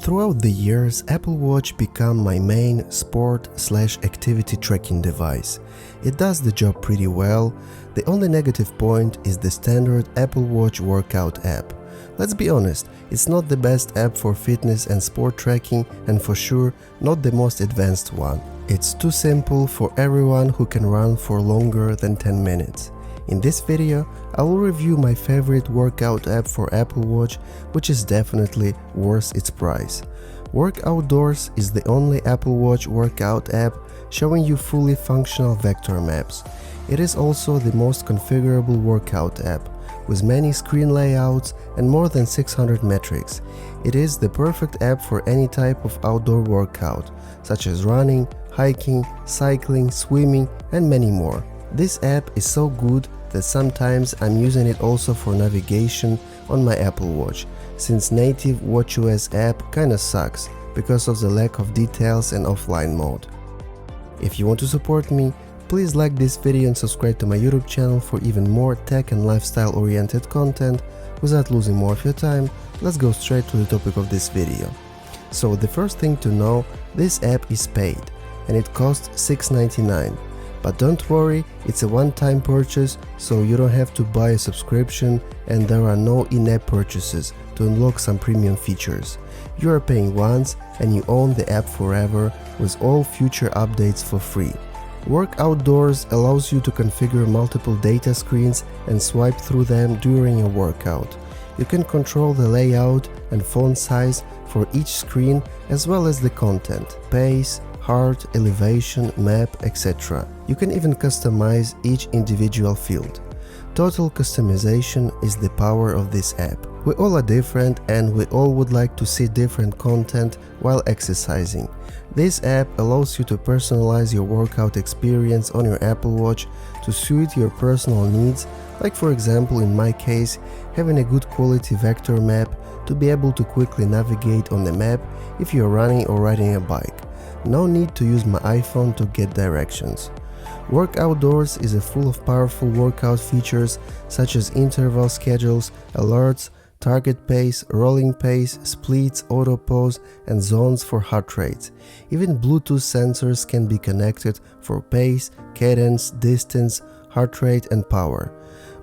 Throughout the years, Apple Watch became my main sport/activity tracking device. It does the job pretty well. The only negative point is the standard Apple Watch workout app. Let's be honest, it's not the best app for fitness and sport tracking, and for sure not the most advanced one. It's too simple for everyone who can run for longer than 10 minutes. In this video, I will review my favorite workout app for Apple Watch, which is definitely worth its price. WorkOutDoors is the only Apple Watch workout app showing you fully functional vector maps. It is also the most configurable workout app, with many screen layouts and more than 600 metrics. It is the perfect app for any type of outdoor workout, such as running, hiking, cycling, swimming, and many more. This app is so good that sometimes I'm using it also for navigation on my Apple Watch, since native WatchOS app kinda sucks because of the lack of details and offline mode. If you want to support me, please like this video and subscribe to my YouTube channel for even more tech and lifestyle oriented content. Without losing more of your time, let's go straight to the topic of this video. So the first thing to know, this app is paid and it costs $6.99. But don't worry, it's a one-time purchase, so you don't have to buy a subscription and there are no in-app purchases to unlock some premium features. You are paying once and you own the app forever with all future updates for free. WorkOutDoors allows you to configure multiple data screens and swipe through them during a workout. You can control the layout and font size for each screen as well as the content, pace, heart, elevation, map, etc. You can even customize each individual field. Total customization is the power of this app. We all are different and we all would like to see different content while exercising. This app allows you to personalize your workout experience on your Apple Watch to suit your personal needs, like for example in my case, having a good quality vector map to be able to quickly navigate on the map if you're running or riding a bike. No need to use my iPhone to get directions. WorkOutDoors is full of powerful workout features such as interval schedules, alerts, target pace, rolling pace, splits, auto pause, and zones for heart rates. Even Bluetooth sensors can be connected for pace, cadence, distance, heart rate, and power.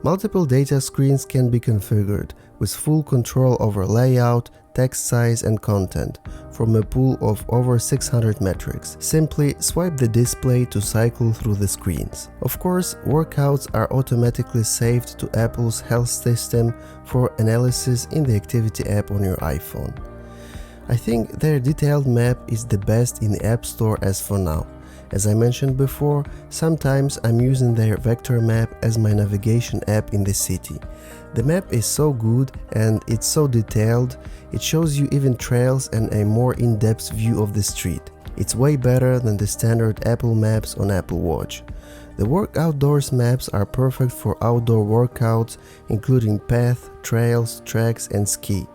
Multiple data screens can be configured with full control over layout, text size, and content from a pool of over 600 metrics. Simply swipe the display to cycle through the screens. Of course, workouts are automatically saved to Apple's health system for analysis in the activity app on your iPhone. I think their detailed map is the best in the App Store as for now. As I mentioned before, sometimes I'm using their vector map as my navigation app in the city. The map is so good and it's so detailed, it shows you even trails and a more in-depth view of the street. It's way better than the standard Apple Maps on Apple Watch. The WorkOutDoors maps are perfect for outdoor workouts, including path, trails, tracks, and ski.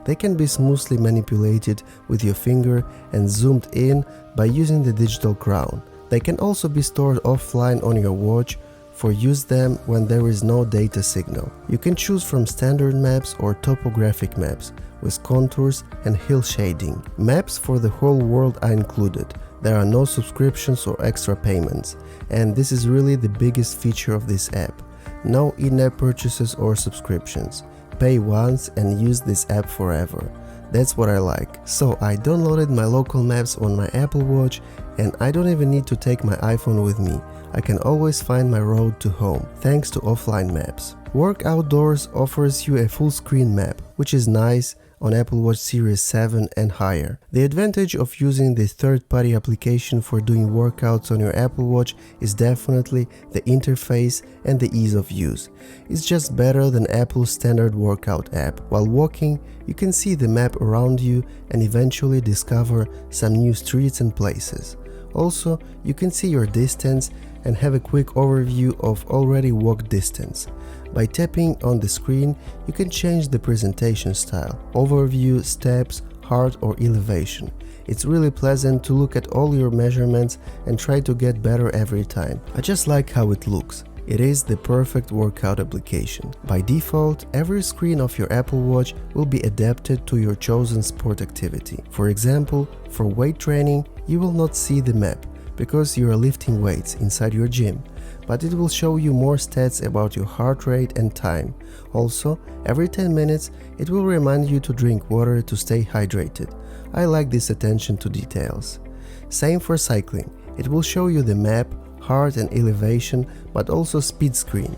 They can be smoothly manipulated with your finger and zoomed in by using the digital crown. They can also be stored offline on your watch for use them when there is no data signal. You can choose from standard maps or topographic maps with contours and hill shading. Maps for the whole world are included. There are no subscriptions or extra payments, and this is really the biggest feature of this app. No in-app purchases or subscriptions. Pay once and use this app forever. That's what I like. So I downloaded my local maps on my Apple Watch and I don't even need to take my iPhone with me. I can always find my road to home thanks to offline maps. WorkOutDoors offers you a full screen map, which is nice on Apple Watch Series 7 and higher. The advantage of using the third-party application for doing workouts on your Apple Watch is definitely the interface and the ease of use. It's just better than Apple's standard workout app. While walking, you can see the map around you and eventually discover some new streets and places. Also, you can see your distance and have a quick overview of already walked distance. By tapping on the screen, you can change the presentation style, overview, steps, heart or elevation. It's really pleasant to look at all your measurements and try to get better every time. I just like how it looks. It is the perfect workout application. By default, every screen of your Apple Watch will be adapted to your chosen sport activity. For example, for weight training, you will not see the map because you are lifting weights inside your gym, but it will show you more stats about your heart rate and time. Also, every 10 minutes, it will remind you to drink water to stay hydrated. I like this attention to details. Same for cycling. It will show you the map, heart and elevation, but also speed screen.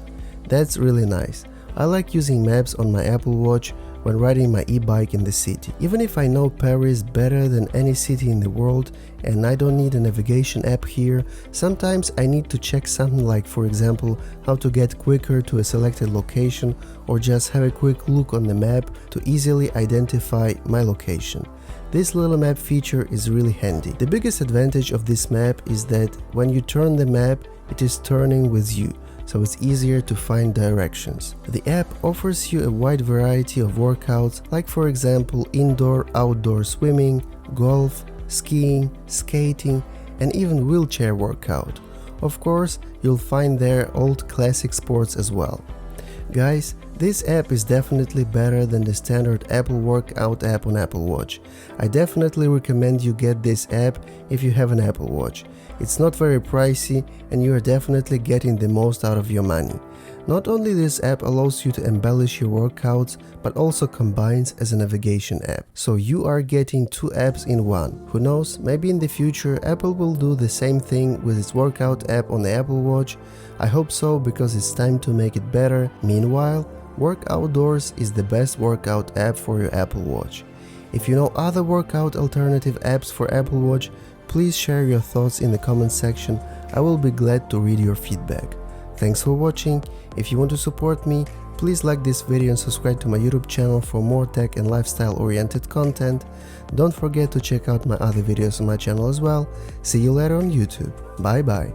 That's really nice. I like using maps on my Apple Watch when riding my e-bike in the city. Even if I know Paris better than any city in the world and I don't need a navigation app here, sometimes I need to check something like, for example, how to get quicker to a selected location or just have a quick look on the map to easily identify my location. This little map feature is really handy. The biggest advantage of this map is that when you turn the map, it is turning with you, so it's easier to find directions. The app offers you a wide variety of workouts, like for example indoor-outdoor swimming, golf, skiing, skating, and even wheelchair workout. Of course, you'll find there old classic sports as well. Guys, this app is definitely better than the standard Apple Workout app on Apple Watch. I definitely recommend you get this app if you have an Apple Watch. It's not very pricey and you are definitely getting the most out of your money. Not only this app allows you to embellish your workouts, but also combines as a navigation app. So you are getting two apps in one. Who knows, maybe in the future Apple will do the same thing with its workout app on the Apple Watch. I hope so, because it's time to make it better. Meanwhile, WorkOutDoors is the best workout app for your Apple Watch. If you know other workout alternative apps for Apple Watch, please share your thoughts in the comment section. I will be glad to read your feedback. Thanks for watching. If you want to support me, please like this video and subscribe to my YouTube channel for more tech and lifestyle oriented content. Don't forget to check out my other videos on my channel as well. See you later on YouTube. Bye bye.